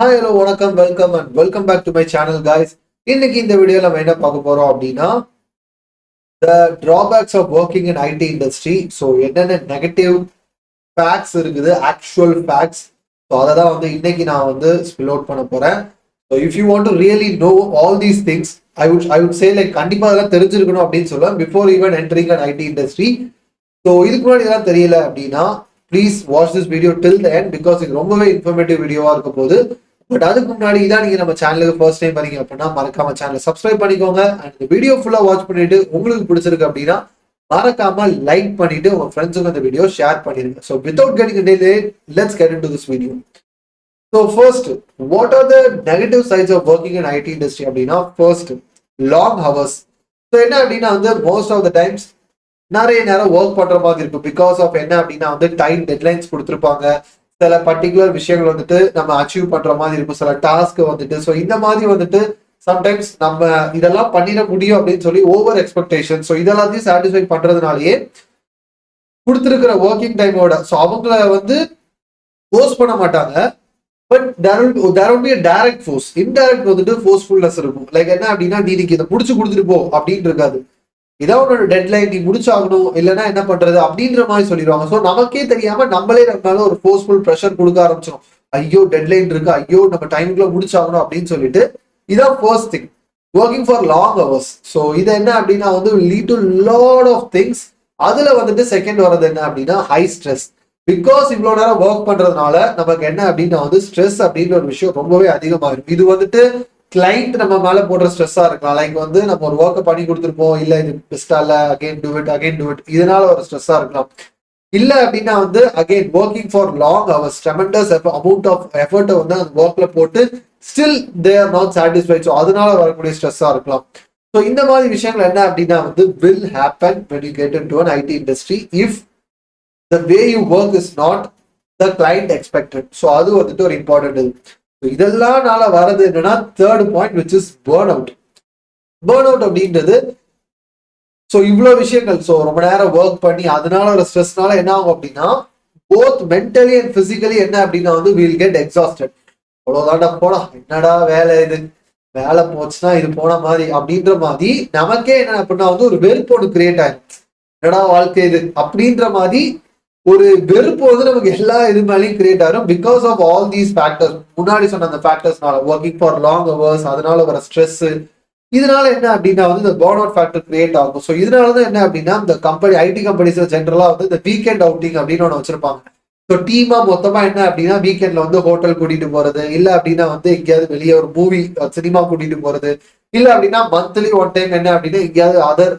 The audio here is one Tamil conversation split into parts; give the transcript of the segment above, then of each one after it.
ஹாய் ஹலோ வணக்கம் welcome back to my channel guys. இன்னைக்கு இந்த வீடியோல நம்ம என்ன பார்க்க போறோம் அப்படின்னா the drawbacks of working in IT industry. So என்னென்ன நெகட்டிவ் ஃபேக்ட்ஸ் இருக்குது, ஆக்சுவல் ஃபேக்ட்ஸ். ஸோ அதை தான் வந்து இன்னைக்கு நான் வந்து ஸ்பில் அவுட் பண்ண போறேன். So if you want to really know all these things, I would say like கண்டிப்பா அதெல்லாம் தெரிஞ்சிருக்கணும் அப்படின்னு சொல்லுவேன் before even entering an IT industry. So இதுக்கு முன்னாடி இதெல்லாம் தெரியல அப்படின்னா please watch this video till the end, because இது ரொம்பவே இன்ஃபர்மேட்டிவ் வீடியோவா இருக்க போகுது. பட் அதுக்கு முன்னாடி இதான் நீங்க நம்ம சேனலுக்கு ஃபர்ஸ்ட் டைம் பண்ணீங்க அப்படின்னா மறக்காம சேனலை சப்ஸ்கிரைப் பண்ணிக்கோங்க. அண்ட் இந்த வீடியோ ஃபுல்லா வாட்ச் பண்ணிட்டு உங்களுக்கு பிடிச்சிருக்கு அப்படின்னா மறக்காம லைக் பண்ணிட்டு உங்க ஃப்ரெண்ட்ஸுக்கு இந்த வீடியோ ஷேர் பண்ணிருங்க. So without getting delay, let's get into this video. So first, what are the negative sides of working in IT industry அப்படின்னா, ஃபர்ஸ்ட் லாங் ஹவர்ஸ். ஸோ என்ன அப்படின்னா வந்து மோஸ்ட் ஆஃப் த டைம்ஸ் நிறைய நேரம் ஒர்க் பண்ற மாதிரி இருக்கும். பிகாஸ் ஆஃப் என்ன அப்படின்னா வந்து டைம் டெட்லைன்ஸ் கொடுத்துருப்பாங்க. சில பர்டிகுலர் விஷயங்கள் வந்துட்டு நம்ம அச்சீவ் பண்ற மாதிரி இருக்கும், சில டாஸ்க் வந்துட்டு. ஸோ இந்த மாதிரி வந்துட்டு சம்டைம்ஸ் நம்ம இதெல்லாம் பண்ணிட முடியும் அப்படின்னு சொல்லி ஓவர் எக்ஸ்பெக்டேஷன். ஸோ இதெல்லாத்தையும் சாட்டிஸ்ஃபை பண்றதுனாலயே கொடுத்துருக்கிற ஒர்க்கிங் டைமோட ஸோ அவங்கள வந்து ஃபோர்ஸ் பண்ண மாட்டாங்க. But there will be direct force. Indirect வந்துட்டு ஃபோர்ஸ்ஃபுல்னஸ் இருக்கும். லைக் என்ன அப்படின்னா, நீ இதை முடிச்சு கொடுத்துட்டு போ அப்படின்னு இருக்காது. ஏதாவது ஒரு டெட்லைன் நீ முடிச்சாகணும், இல்லைன்னா என்ன பண்றது அப்படின்ற மாதிரி சொல்லிடுவாங்க. ஸோ நமக்கே தெரியாம நம்மளே நம்மளால ஒரு ஃபோர்ஸ்ஃபுல் ப்ரெஷர் கொடுக்க ஆரம்பிச்சிடும். ஐயோ டெட்லைன் இருக்கு, ஐயோ நம்ம டைமுக்குள்ள முடிச்சாகணும் அப்படின்னு சொல்லிட்டு. இதான் first thing, working for long hours. So இது என்ன அப்படின்னா வந்து lead to lot of things. அதுல வந்துட்டு செகண்ட் வர்றது என்ன அப்படின்னா ஹை ஸ்ட்ரெஸ். பிகாஸ் இவ்வளவு நேரம் ஒர்க் பண்றதுனால நமக்கு என்ன அப்படின்னா வந்து ஸ்ட்ரெஸ் அப்படின்ற ஒரு விஷயம் ரொம்பவே அதிகமாக இருக்கும். இது வந்துட்டு கிளைண்ட் நம்ம மேல போடுற ஸ்ட்ரெஸ்ஸா இருக்கலாம். லைக் வந்து நம்ம ஒரு ஒர்க்கை பண்ணி கொடுத்துருப்போம், இல்ல இது பெஸ்டா இல்ல, அகைன் டூ இட் இதனால ஒரு ஸ்ட்ரெஸ்ஸா இருக்கலாம். இல்ல அப்படின்னா வந்து again working for long hours, tremendous amount of எஃபர்ட்டை வந்து அந்த ஒர்க்ல போட்டு still they are not satisfied. So அதனால வரக்கூடிய ஸ்ட்ரெஸ்ஸா இருக்கலாம். ஸோ இந்த மாதிரி விஷயங்கள் என்ன அப்படின்னா வந்து will happen when you get into an IT industry if the way you work is not the client expected. So அது வந்துட்டு ஒரு இம்பார்ட்டன்ட். இதெல்லாம் நாள வர்றது என்னன்னா third point, which is burn out. Burn out அப்படின்றது ஸோ இவ்வளவு விஷயங்கள். ஸோ ரொம்ப நேரம் ஒர்க் பண்ணி அதனால ஒரு ஸ்ட்ரெஸ்னால என்ன ஆகும் அப்படின்னா போத் மென்டலி அண்ட் பிசிக்கலி என்ன அப்படின்னா வந்து வில் கெட் எக்ஸாஸ்டட். அவ்வளவுதான்டா போனா என்னடா வேலை, இது வேலை போச்சுன்னா இது போன மாதிரி அப்படின்ற மாதிரி நமக்கே என்ன அப்படின்னா வந்து ஒரு வெறுப்பு ஒன்று கிரியேட் ஆயிடும். என்னடா வாழ்க்கை இது அப்படின்ற மாதிரி ஒரு வெறுப்பு வந்து நமக்கு எல்லா இது மேலேயும் கிரியேட் ஆகும். Because of all these factors, முன்னாடி சொன்ன அந்த ஃபேக்டர்ஸ்னால, ஒர்க்கிங் ஃபார் லாங் ஹவர்ஸ், அதனால வர ஸ்ட்ரெஸ், இதனால என்ன அப்படின்னா வந்து இந்த பர்ன் அவுட் ஃபேக்டர் கிரியேட் ஆகும். ஸோ இதனாலதான் என்ன அப்படின்னா இந்த கம்பெனி ஐடி கம்பெனிஸ்ல ஜென்ரலா வந்து இந்த வீக்கெண்ட் அவுட்டிங் அப்படின்னு ஒன்று வச்சிருப்பாங்க. ஸோ டீமா மொத்தமா என்ன அப்படின்னா வீக்கெண்ட்ல வந்து ஹோட்டல் கூட்டிட்டு போறது, இல்ல அப்படின்னா வந்து எங்கேயாவது வெளியே ஒரு மூவி சினிமா கூட்டிட்டு போறது, இல்ல அப்படின்னா மந்த்லி ஒன் டைம் என்ன அப்படின்னா எங்கேயாவது அதர்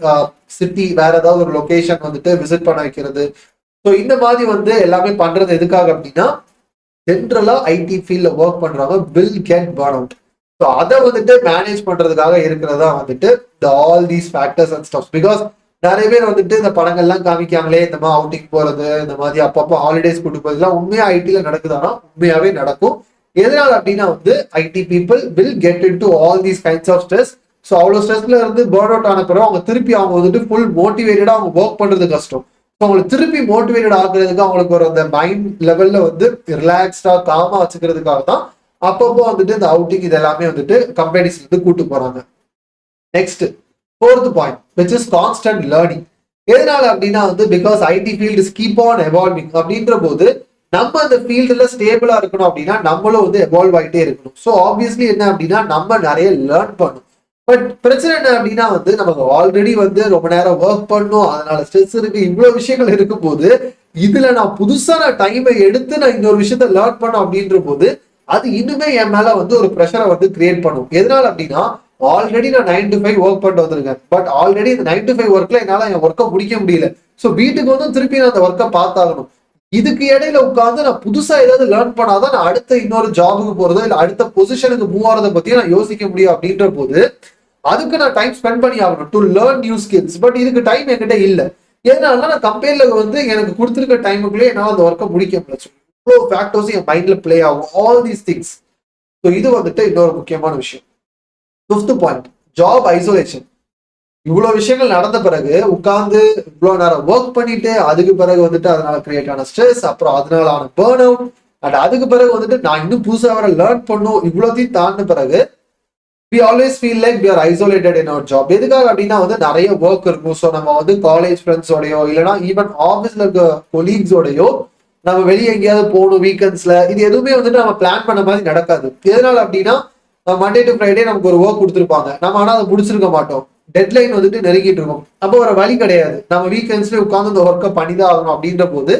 சிட்டி வேற ஏதாவது ஒரு லொகேஷன் வந்துட்டு விசிட் பண்ண வைக்கிறது. ஸோ இந்த மாதிரி வந்து எல்லாமே பண்றது எதுக்காக அப்படின்னா ஜென்ரலா ஐடி ஃபீல்ட்ல ஒர்க் பண்றவங்க will get burn out. So அதை வந்துட்டு மேனேஜ் பண்றதுக்காக இருக்கிறதா வந்துட்டு all these factors and stuffs. Because நிறைய பேர் வந்துட்டு இந்த படங்கள்லாம் காமிக்காங்களே, இந்த மாதிரி அவுட்டிங் போறது, இந்த மாதிரி அப்பப்போ ஹாலிடேஸ் கூட்டு போறதுலாம் உண்மையா ஐடில நடக்குதானா? உண்மையாவே நடக்கும். எதனால அப்படின்னா வந்து IT people will get into all these kinds of stress. So அவ்வளோ ஸ்ட்ரெஸ்ல இருந்து பர்ன் அவுட் ஆன பிறகு அவங்க திருப்பி அவங்க வந்துட்டு ஃபுல் மோட்டிவேட்டடா அவங்க ஒர்க் பண்றது கஷ்டம். அவங்களுக்கு திருப்பி மோட்டிவேட்டட் ஆகுறதுக்கு அவங்களுக்கு ஒரு அந்த மைண்ட் லெவல்ல வந்து ரிலாக்ஸ்டா காமா வச்சுக்கிறதுக்காக தான் அப்பப்போ வந்துட்டு இந்த அவுட்டிங் இது எல்லாமே வந்துட்டு கம்பெனிஸ் வந்து கூட்டு போறாங்க. Next fourth point, which is constant learning. எதனால அப்படின்னா வந்து because IT field is keep on evolving. அப்படின்ற போது நம்ம அந்த ஃபீல்டுல ஸ்டேபிளா இருக்கணும் அப்படின்னா நம்மளும் வந்து எவால்வ் ஆகிட்டே இருக்கணும். ஸோ ஆப்வியஸ்லி என்ன அப்படின்னா நம்ம நிறைய லேர்ன் பண்ணணும். பட் பிரச்சனை என்ன அப்படின்னா வந்து நமக்கு ஆல்ரெடி வந்து ரொம்ப நேரம் ஒர்க் பண்ணும், அதனால ஸ்ட்ரெஸ் இருக்கு, இவ்வளவு விஷயங்கள் இருக்கும் போது இதுல நான் புதுசா டைமை எடுத்து நான் இந்த ஒரு விஷயத்த லேர்ன் பண்ணும் அப்படின்ற போது அது இன்னுமே என் மேல வந்து ஒரு ப்ரெஷரை வந்து கிரியேட் பண்ணும். எதனால அப்படின்னா ஆல்ரெடி நான் 9 to 5 ஒர்க் பண்ணிட்டு வந்திருக்கேன். பட் ஆல்ரெடி இந்த 9 to 5 ஒர்க்ல என்னால என் ஒர்க்கை முடிக்க முடியல. ஸோ வீட்டுக்கு வந்து திருப்பி நான் அந்த ஒர்க்கை பார்த்தாகணும். இதுக்கு இடையில உட்காந்து நான் புதுசா ஏதாவது லேர்ன் பண்ணாதான் நான் அடுத்த இன்னொரு ஜாபுக்கு போறதோ இல்ல அடுத்த பொசிஷனுக்கு மூவ் ஆறதை பத்தியும் நான் யோசிக்க முடியும். அப்படின்ற போது அதுக்கு நான் டைம் ஸ்பெண்ட் பண்ணி ஆகணும் to learn new skills. But இதுக்கு டைம் என்கிட்ட இல்லை. எதனால நான் கம்பெனில வந்து எனக்கு கொடுத்துருக்க டைமுக்குள்ளே என்னால் அந்த ஒர்க்கை முடிக்க முடியாது. இவ்வளோ ஃபேக்டர்ஸும் என் மைண்ட்ல பிளே ஆகும், ஆல் தீஸ் திங்ஸ். ஸோ இது வந்துட்டு இன்னொரு முக்கியமான விஷயம். Fifth point, job isolation. இவ்வளவு விஷயங்கள் நடந்த பிறகு உட்கார்ந்து இவ்வளவு நேரம் ஒர்க் பண்ணிட்டு அதுக்கு பிறகு வந்துட்டு அதனால கிரியேட் ஆன ஸ்ட்ரெஸ், அப்புறம் அதனால ஆன பர்ன் அவுட், அண்ட் அதுக்கு பிறகு வந்துட்டு நான் இன்னும் புதுசாக வர லேர்ன் பண்ணும் இவ்வளோத்தையும் தாண்டின பிறகு we always feel like we are isolated in our job. எதுக்காக அப்படின்னா வந்து நிறைய ஒர்க் இருக்கும். ஸோ நம்ம வந்து காலேஜ் ஃப்ரெண்ட்ஸோடையோ இல்லைனா ஈவன் ஆஃபீஸ்ல இருக்க கொலீக்ஸோடையோ நம்ம வெளியே எங்கேயாவது போகணும் வீக்கெண்ட்ஸ்ல, இது எதுவுமே வந்துட்டு நம்ம பிளான் பண்ண மாதிரி நடக்காது. எதனால அப்படின்னா மண்டே டு ஃப்ரைடே நமக்கு ஒரு ஒர்க் கொடுத்துருப்பாங்க, நம்ம ஆனால் அதை முடிச்சிருக்க மாட்டோம். டெட்லைன் வந்துட்டு நெருங்கிட்டு இருக்கும். அப்போ ஒரு வழி கிடையாது, நம்ம வீக்கெண்ட்ஸ்ல உட்காந்து இந்த ஒர்க்கை பண்ணிதான் ஆகணும். அப்படின்ற போது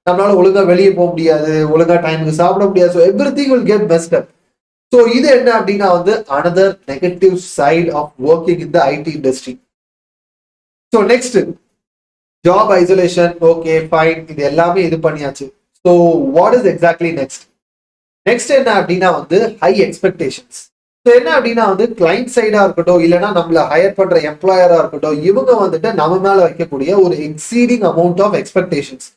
நம்மளால ஒழுங்கா வெளியே போக முடியாது, ஒழுங்கா டைமுக்கு சாப்பிட முடியாது. So everything will get best up. So இது என்ன அப்படின்னா வந்து another negative side of working in the IT industry. So next job isolation. Okay fine, இது எல்லாமே இது பண்ணியாச்சு. So what is exactly next? Next என்ன அப்படின்னா வந்து ஹை எக்ஸ்பெக்டேஷன்ஸ். ஸோ என்ன அப்படின்னா வந்து கிளைண்ட் சைடா இருக்கட்டும் இல்லைன்னா நம்மள ஹையர் பண்ற எம்ப்ளாயரா இருக்கட்டும், இவங்க வந்துட்டு நம்ம மேல வைக்கக்கூடிய ஒரு எக்ஸீடிங் அமௌண்ட் ஆஃப் எக்ஸ்பெக்டேஷன்ஸ்.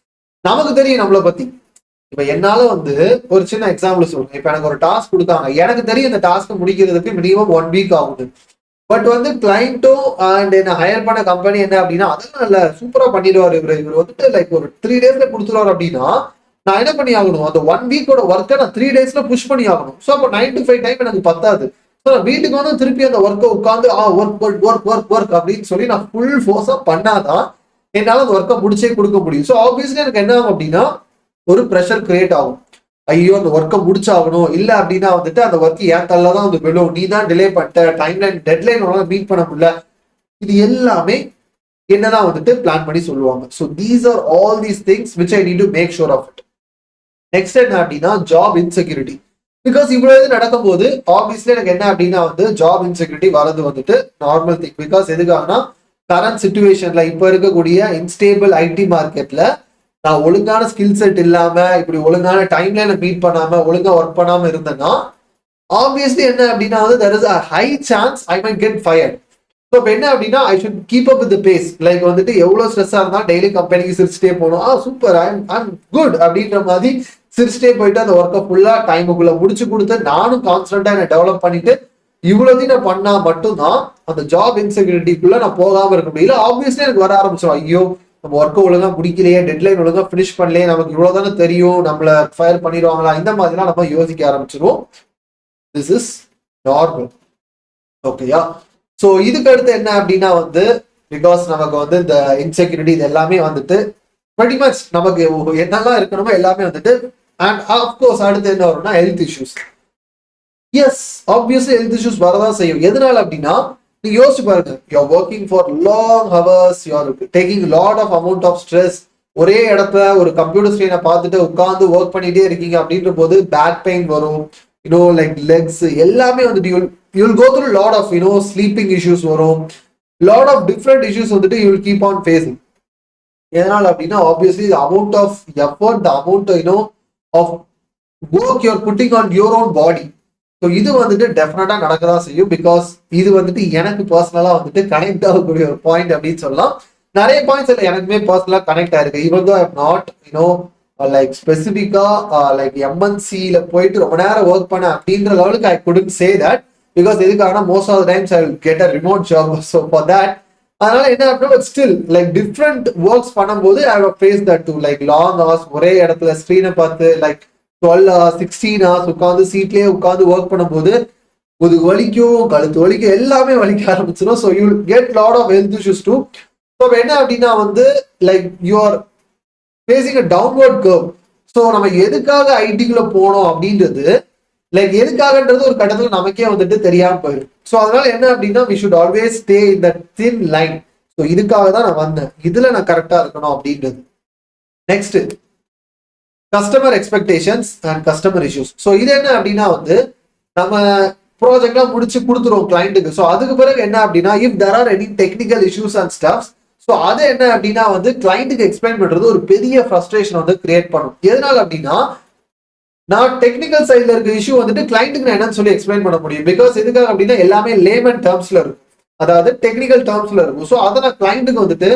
நமக்கு தெரியும் நம்மளை பத்தி. இப்ப என்னால வந்து ஒரு சின்ன எக்ஸாம்பிள் சொல்லுங்க. இப்ப எனக்கு ஒரு டாஸ்க் கொடுத்தாங்க, எனக்கு தெரியும் இந்த டாஸ்க் முடிக்கிறதுக்கு மினிமம் 1 வீக் ஆகுது. பட் வந்து கிளைண்ட்டும் அண்ட் என்ன ஹையர் பண்ண கம்பெனி என்ன அப்படின்னா அதெல்லாம் இல்ல, சூப்பரா பண்ணிடுவாரு இவர் வந்துட்டு லைக் ஒரு 3 டேஸ்ல கொடுத்துருவாரு அப்படின்னா நான் என்ன பண்ணி ஆகணும், அந்த 1 வீக்கோட ஒர்க்கை நான் 3 டேஸ்ல புஷ் பண்ணி ஆகணும். ஸோ அப்போ 9 to 5 டைம் எனக்கு பத்தாது. ஸோ நான் வீட்டுக்கு வந்து திருப்பி அந்த ஒர்க்கை உட்காந்து work work work work work அப்படின்னு சொல்லி நான் ஃபுல் ஃபோர்ஸா பண்ணாதான் என்னால அந்த ஒர்க்கை முடிச்சே கொடுக்க முடியும். ஸோ ஆப்வியஸ்லி எனக்கு என்ன ஆகும் அப்படின்னா ஒரு ப்ரெஷர் கிரியேட் ஆகும். ஐயோ அந்த ஒர்க்கை முடிச்சாகணும், இல்ல அப்படின்னா வந்துட்டு அந்த ஒர்க் ஏன் தள்ளதான் வந்து விழும், நீ தான் டிலே பண்ணிட்ட, டைம்லைன் டெட்லைன் மீட் பண்ண முடியல. இது எல்லாமே என்னதான் வந்துட்டு பிளான் பண்ணி சொல்லுவாங்க. So these are all these things which I need to make sure of it. Next என்ன அப்படின்னா ஜாப் இன்செக்யூரிட்டி. பிகாஸ் இவ்வளவு இது நடக்கும் போது ஆப்வியஸ்லி எனக்கு என்ன அப்படின்னா வந்து ஜாப் இன்செக்யூரிட்டி வரது வந்துட்டு நார்மல் திங். பிகாஸ் எதுக்காகனா கரண்ட் சிச்சுவேஷன்ல இப்ப இருக்கக்கூடிய இன்ஸ்டேபிள் ஐடி மார்க்கெட்ல நான் ஒழுங்கான ஸ்கில் செட் இல்லாம இப்படி ஒழுங்கான டைம்லைனை மீட் பண்ணாம ஒழுங்கா ஒர்க் பண்ணாம இருந்தேன்னா ஆப்வியஸ்லி என்ன அப்படின்னா வந்து there is a high chance I might get fired. So இப்போ என்ன அப்படின்னா I should keep up with pace. Like வந்துட்டு எவ்வளவு ஸ்ட்ரெஸ்ஸா இருந்தாலும் டெய்லி கம்பெனிக்கு சிரிச்சிட்டே போகணும். சூப்பர் ஐம் குட் அப்படின்ற மாதிரி சிரிச்சிட்டே போயிட்டு அந்த ஒர்க்கை ஃபுல்லா டைமுக்குள்ள முடிச்சு கொடுத்து நானும் கான்ஸ்டன்டா என்ன டெவலப் பண்ணிட்டு இவ்வளோதையும் நான் பண்ணா மட்டும்தான் அந்த ஜாப் இன்செக்யூரிட்டிக்குள்ள நான் போகாம இருக்க முடியல. ஆப்வியஸ்லி எனக்கு வர ஆரம்பிச்சிடும், ஐயோ நம்ம ஒர்க்கை ஒழுங்கா முடிக்கலையே, டெட்லைன் ஒழுங்கா ஃபினிஷ் பண்ணலையே, நமக்கு இவ்வளவுதானே தெரியும், நம்மள ஃபயர் பண்ணிடுவாங்களா, இந்த மாதிரிலாம் நம்ம யோசிக்க ஆரம்பிச்சிருவோம். This is normal. ஓகேயா? ஸோ இதுக்கு அடுத்து என்ன அப்படின்னா வந்து பிகாஸ் நமக்கு வந்து இந்த இன்செக்யூரிட்டி இது எல்லாமே வந்துட்டு pretty much நமக்கு என்னெல்லாம் இருக்கணுமோ எல்லாமே வந்துட்டு அண்ட் ஆஃப்கோர்ஸ் அடுத்து என்ன வரும்னா health issues. Yes obviously health issues வரதான் செய்யும். எதனால அப்படின்னா நீங்க யோசிச்சு பாருங்க, you're working for long hours, you're taking lot of amount of stress. ஒரே இடத்துல ஒரு கம்ப்யூட்டர் ஸ்கிரீனை பார்த்துட்டு உட்காந்து ஒர்க் பண்ணிட்டே இருக்கீங்க அப்படின்ற போது பேக் பெயின் வரும், லைக் லெக்ஸ் எல்லாமே வந்துட்டு you'll go through lot of sleeping issues வரும், லாட் ஆஃப் டிஃப்ரெண்ட் இஷ்யூஸ் வந்துட்டு you will keep on facing. எதனால அப்படின்னா obviously the amount of effort, the amount of work you're putting on your own body. So இது வந்துட்டு டெஃபினட்டா நடக்கதான் செய்யும். பிகாஸ் இது வந்துட்டு எனக்கு பர்சனலா வந்துட்டு கனெக்ட் ஆகக்கூடிய ஒரு பாயிண்ட் அப்படின்னு சொல்லலாம். நிறைய பாயிண்ட்ஸ் இல்லை எனக்குமே பர்சனலா கனெக்ட் ஆயிருக்கு. Even though I am not like ஸ்பெசிபிக்கா லைக் எம்என்சியில போயிட்டு ரொம்ப நேரம் ஒர்க் பண்ண அப்படின்ற லெவலுக்கு I couldn't say that. Because எதுக்காகனா most of the times I will get a remote job. So for that அதனால என்ன அப்படின்னா ஸ்டில் லைக் டிஃப்ரெண்ட் ஒர்க்ஸ் பண்ணும்போது I have face that to like long hours ஒரே இடத்துல ஸ்க்ரீனை பார்த்து லைக் 12 hours 16 hours உட்காந்து சீட்லயே உட்காந்து ஒர்க் பண்ணும்போது முதுகு வலிக்கும், கழுத்து வலிக்கும், எல்லாமே வலிக்க ஆரம்பிச்சிடும். So you get lot of health issues too. So என்ன அப்படின்னா வந்து like you are facing a downward curve. So நம்ம எதுக்காக ஐடிக்குள்ள போனோம் அப்படின்றது லைக் எதுக்காகன்றது ஒரு கட்டத்துல நமக்கே வந்துட்டு தெரியாம போயிடும். ஸோ அதனால என்ன அப்படின்னா we should always stay in the thin line. So இதுக்காக தான் நான் வந்தேன், இதுல நான் கரெக்டா இருக்கணும் அப்படின்றது. நெக்ஸ்ட் கஸ்டமர் எக்ஸ்பெக்டேஷன்ஸ் அண்ட் கஸ்டமர் இஷ்யூஸ். ஸோ இது என்ன அப்படின்னா வந்து நம்ம ப்ராஜெக்ட்லாம் முடிச்சு கொடுத்துருவோம் கிளைண்ட்டுக்கு. ஸோ அதுக்கு பிறகு என்ன அப்படின்னா if there are any technical issues and stuffs, so அது என்ன அப்படின்னா வந்து கிளைண்ட்டுக்கு எக்ஸ்பிளைன் பண்றது ஒரு பெரிய ஃப்ரஸ்ட்ரேஷன் வந்து கிரியேட் பண்ணும். எதனால அப்படின்னா நான் டெக்னிக்கல் சைட்ல இருக்க இஷ்யூ வந்துட்டு கிளைண்ட்டுக்கு நான் என்னன்னு சொல்லி எக்ஸ்பிளைன் பண்ண முடியும். பிகாஸ் எதுக்காக அப்படின்னா எல்லாமே லேமன் டேர்ம்ஸ்ல இருக்கும், அதாவது டெக்னிக்கல் டேர்ம்ஸ்ல இருக்கும். ஸோ அதை நான் கிளைண்ட்டுக்கு வந்துட்டு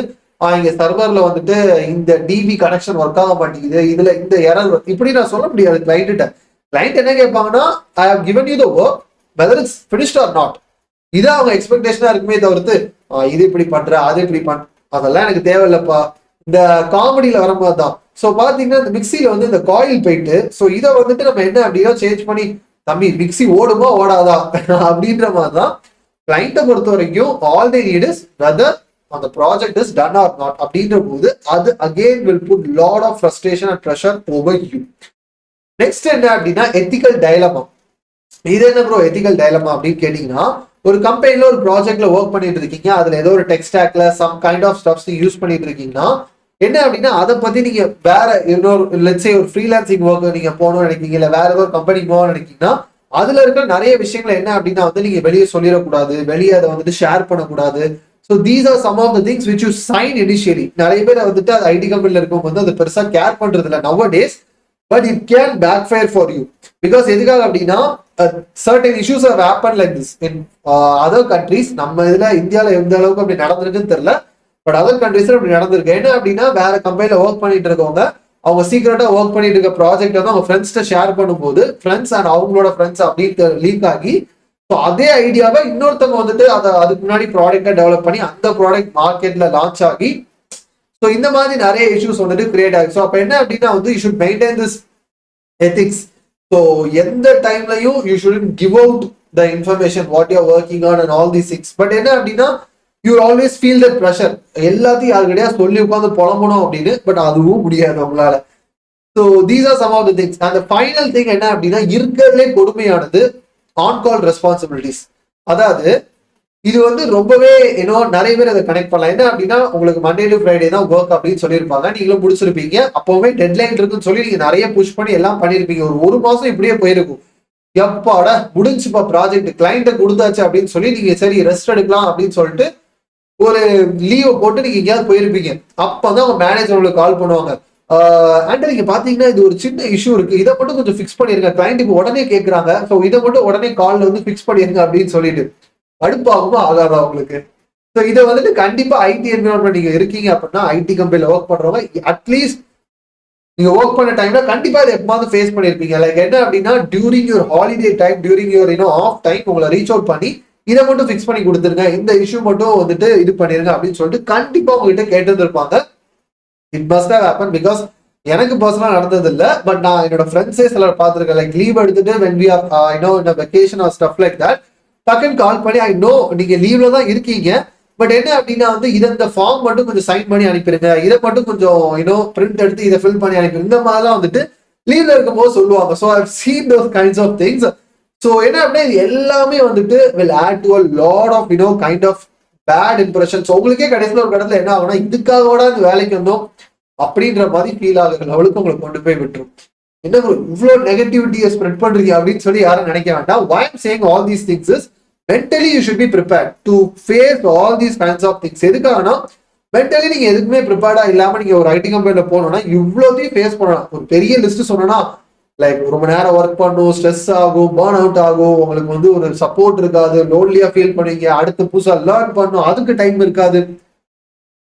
இங்க சர்வர்ல வந்துட்டு இந்த டிபி கனெக்ஷன் ஒர்க் ஆக மாட்டேங்குது, இதுல இந்த எரர் இப்படி நான் சொல்ல முடியாது கிளைண்ட்ட. கிளைண்ட் என்ன கேட்பாங்கன்னா I have given you the work whether it's finished or not. இதான் அவங்க எக்ஸ்பெக்டேஷனா இருக்குமே தவிர்த்து இது இப்படி பண்ற அது இப்படி பண்ற அதெல்லாம் எனக்கு தேவையில்லப்பா, இந்த காமெடியில வரும்போது தான். ஸோ பாத்தீங்கன்னா இந்த மிக்சியில வந்து இந்த காயில் போயிட்டு, ஸோ இதை வந்துட்டு நம்ம என்ன அப்படின்னா சேஞ்ச் பண்ணி, தம்பி மிக்சி ஓடுமா ஓடாதா அப்படின்ற மாதிரி தான் கிளைண்ட்டை பொறுத்த வரைக்கும் all they need is whether அந்த project is done or not அப்படின்ற போது அது again will put lot of frustration and pressure over you. Next என்ன அப்படின்னா எத்திக்கல் டைலமா. இது என்ன ப்ரோ எத்திக்கல் டைலமா அப்படின்னு கேட்டீங்கன்னா, ஒரு கம்பெனில ஒரு ப்ராஜெக்ட்ல ஒர்க் பண்ணிட்டு இருக்கீங்க, அதுல ஏதோ ஒரு டெக் ஸ்டாக்ல some kind of stuffs use பண்ணிட்டு இருக்கீங்கன்னா என்ன அப்படின்னா அதை பத்தி நீங்க வேற இன்னொரு லெட்ஸே ஒரு ஃப்ரீலான்சிங் ஒர்க் நீங்க போகணும்னு நினைக்கிறீங்க, இல்ல வேற ஏதோ ஒரு கம்பெனி போகணும்னு நினைக்கிறீங்கன்னா அதுல இருக்கிற நிறைய விஷயங்கள் என்ன அப்படின்னா வந்து நீங்க வெளியே சொல்லிடக்கூடாது, வெளியே அதை வந்துட்டு ஷேர் பண்ணக்கூடாது. So these are some of the things which you sign initially. நிறைய பேர் வந்துட்டு அது ஐடி கம்பெனில இருக்கவங்க வந்து அது பெருசா கேர் பண்றது இல்லை nowadays, but it can backfire for you. Because எதுக்காக அப்படின்னா certain issues have happen like this in other countries. நம்ம இதுல இந்தியாவில் எந்த அளவுக்கு அப்படி நடந்திருக்குன்னு தெரியல, பட் அதர் கண்ட்ரீஸ்ல அப்படி நடந்திருக்கு. என்ன அப்படின்னா வேற கம்பெனில ஒர்க் பண்ணிட்டு இருக்கவங்க அவங்க சீக்கிரட்டா ஒர்க் பண்ணிட்டு இருக்க ப்ராஜெக்ட் வந்து அவங்க ஃப்ரெண்ட்ஸ்ட ஷேர் பண்ணும்போது ஃப்ரெண்ட்ஸ் அண்ட் அவங்களோட ஃப்ரெண்ட்ஸ் அப்படின்னு லீக் ஆகி, ஸோ அதே ஐடியாவை இன்னொருத்தவங்க வந்துட்டு அதை அதுக்கு முன்னாடி ப்ராடக்டை டெவலப் பண்ணி அந்த ப்ராடக்ட் மார்க்கெட்ல லான்ச் ஆகி, ஸோ இந்த மாதிரி நிறைய இஷ்யூஸ் வந்துட்டு கிரியேட் ஆகுது. ஸோ அப்போ என்ன அப்படின்னா வந்து you should maintain this ethics. So எந்த டைம்லையும் you should give out the information what you are working on and all these things. But என்ன அப்படின்னா you always feel that pressure, எல்லாத்தையும் யாருக்கிட்டையா சொல்லி உட்காந்து புலம்பணும் அப்படின்னு, பட் அதுவும் முடியாது அவங்களால. So these are some of the things. அந்த ஃபைனல் திங் என்ன அப்படின்னா இருக்கிறதுலே கொடுமையானது ஆன் கால் ரெஸ்பான்சிபிலிட்டிஸ். அதாவது இது வந்து ரொம்பவே நிறைய பேர் அதை கனெக்ட் பண்ணலாம். என்ன அப்படின்னா உங்களுக்கு மண்டே டு ஃப்ரைடே தான் ஒர்க் அப்படின்னு சொல்லியிருப்பாங்க, நீங்களும் முடிச்சிருப்பீங்க, அப்பவுமே டெட்லைன் இருக்குன்னு சொல்லி நீங்க நிறைய புஷ் பண்ணி எல்லாம் பண்ணிருப்பீங்க. ஒரு மாசம் இப்படியே போயிருக்கும், எப்பாட முடிஞ்சுப்பா ப்ராஜெக்ட் கிளைண்ட்டை கொடுத்தாச்சு அப்படின்னு சொல்லி நீங்க சரி ரெஸ்ட் எடுக்கலாம் அப்படின்னு சொல்லிட்டு ஒரு லீவை போட்டு நீங்க எங்கேயாவது போயிருப்பீங்க. அப்பதான் அவங்க மேனேஜர் உங்களுக்கு கால் பண்ணுவாங்க, அண்ட் நீங்க பாத்தீங்கன்னா இது ஒரு சின்ன இஷ்யூ இருக்கு, இதை மட்டும் கொஞ்சம் ஃபிக்ஸ் பண்ணிருங்க, கிளைண்ட் இப்போ உடனே கேட்கறாங்க, ஸோ இதை மட்டும் உடனே கால்ல வந்து ஃபிக்ஸ் பண்ணிருங்க அப்படின்னு சொல்லிட்டு அடுப்பாகுமா ஆகாதா உங்களுக்கு? ஸோ இதை வந்துட்டு கண்டிப்பா ஐடி என்விரான்மெண்ட் நீங்க இருக்கீங்க அப்படின்னா ஐடி கம்பெனில ஒர்க் பண்றவங்க அட்லீஸ்ட் நீங்க ஒர்க் பண்ண டைம்ல கண்டிப்பா இதை எப்போது ஃபேஸ் பண்ணிருப்பீங்க. லைக் என்ன அப்படின்னா during your holiday time, during your off time உங்களை ரீச் அவுட் பண்ணி இதை மட்டும் ஃபிக்ஸ் பண்ணி கொடுத்துருங்க, இந்த இஷ்யூ மட்டும் வந்துட்டு இது பண்ணிருங்க அப்படின்னு சொல்லிட்டு கண்டிப்பா உங்ககிட்ட கேட்டு இருப்பாங்க. It must have happen. Because எனக்கு பர்சனலா நடந்தது இல்லை, பட் நான் என்னோட ஃப்ரெண்ட்ஸே சிலர் பார்த்துருக்கேன். லைக் லீவ் எடுத்துட்டு when we are in a vacation or stuff like that, டக்குன்னு கால் பண்ணி ஐ நோ நீங்க லீவ்ல தான் இருக்கீங்க, பட் என்ன அப்படின்னா வந்து இதை இந்த ஃபார்ம் மட்டும் கொஞ்சம் சைன் பண்ணி அனுப்பிடுங்க, இதை மட்டும் கொஞ்சம் பிரிண்ட் எடுத்து இதை ஃபில் பண்ணி அனுப்பிடுங்க, இந்த மாதிரிலாம் வந்துட்டு லீவ்ல இருக்கும்போது சொல்லுவாங்க. So I've seen those kinds of things. So என்ன அப்படின்னா இது எல்லாமே வந்துட்டு will add to a lot of kind of bad impressions. உங்களுக்கே கடைசியில் ஒரு இடத்துல என்ன ஆகும்னா இதுக்காக இந்த வேலைக்கு வந்தோம் அப்படின்ற மாதிரி ஃபீல் ஆகுற லெவலுக்கு உங்களுக்கு கொண்டு போய் விட்டுரும். என்ன இவ்வளோ நெகட்டிவிட்டியை ஸ்ப்ரெட் பண்றீங்க அப்படின்னு சொல்லி யாரும் நினைக்க வேண்டாம். why I'm saying all these things is mentally you should be prepared to face all these kinds of things. எதுக்காகனா மென்டலி நீங்க எதுக்குமே ப்ரிப்பேர்டா இல்லாம நீங்க ஒரு ஐடி கம்பெனில போனோம்னா இவ்வளோத்தையும் ஃபேஸ் பண்ணலாம். ஒரு பெரிய லிஸ்ட் சொன்னா லைக் ரொம்ப நேரம் ஒர்க் பண்ணும், ஸ்ட்ரெஸ் ஆகும், பர்ன் அவுட் ஆகும், உங்களுக்கு வந்து ஒரு சப்போர்ட் இருக்காது, லோன்லியா ஃபீல் பண்ணுவீங்க, அடுத்து புதுசா லேர்ன் பண்ணும், அதுக்கு டைம் இருக்காது,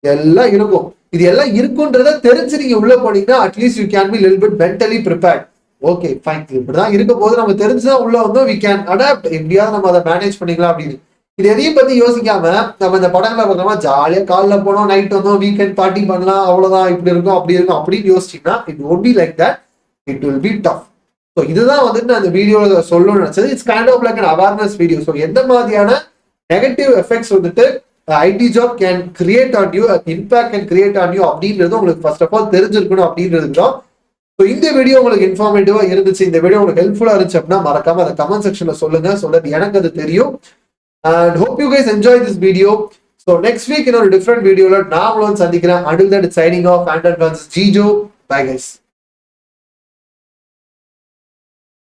எல்லாம் இருக்கும். இது எல்லாம் இருக்குன்றத தெரிஞ்சு நீங்க உள்ள போனீங்கன்னா at least you can be little bit mentally prepared. Okay fine, இப்படிதான் இருக்க போது நம்ம தெரிஞ்சுதான் உள்ள வந்தோம், வி கேன் அடாப்ட், எப்படியாவது நம்ம அதை மேனேஜ் பண்ணிக்கலாம் அப்படின்னு. இது எதையும் பத்தி யோசிக்காம நம்ம இந்த படங்களை பார்த்தோம்னா ஜாலியா காலைல போனோம், நைட் வந்தோம், வீக்கெண்ட் பார்ட்டி பண்ணலாம், அவ்வளவுதான், இப்படி இருக்கும் அப்படி இருக்கும் அப்படின்னு யோசிச்சீங்கன்னா it won't be like that. It will be tough. So இதுதான் வந்துட்டு நான் இந்த வீடியோல சொல்லணும்னு நினைச்சது. It's kind of like an awareness video. So எந்த மாதிரியான நெகட்டிவ் எஃபெக்ட்ஸ் வந்துட்டு IT job can create on you, impact can create on you அப்படின்றது உங்களுக்கு ஃபர்ஸ்ட் ஆஃப் ஆல் தெரிஞ்சிருக்கணும் அப்படின்றது தான். ஸோ இந்த வீடியோ உங்களுக்கு இன்ஃபார்மேட்டிவா இருந்துச்சு, இந்த வீடியோ உங்களுக்கு ஹெல்ப்ஃபுல்லா இருந்துச்சு அப்படின்னா மறக்காம அதை கமெண்ட் செக்ஷன்ல சொல்லுங்க, சொல்றது எனக்கு அது தெரியும். And hope you guys enjoy this video. So next week இன்னொரு டிஃப்ரெண்ட் வீடியோல நான் உங்களை சந்திக்கிறேன். Until then, it's signing off. And Jijoo. Bye guys.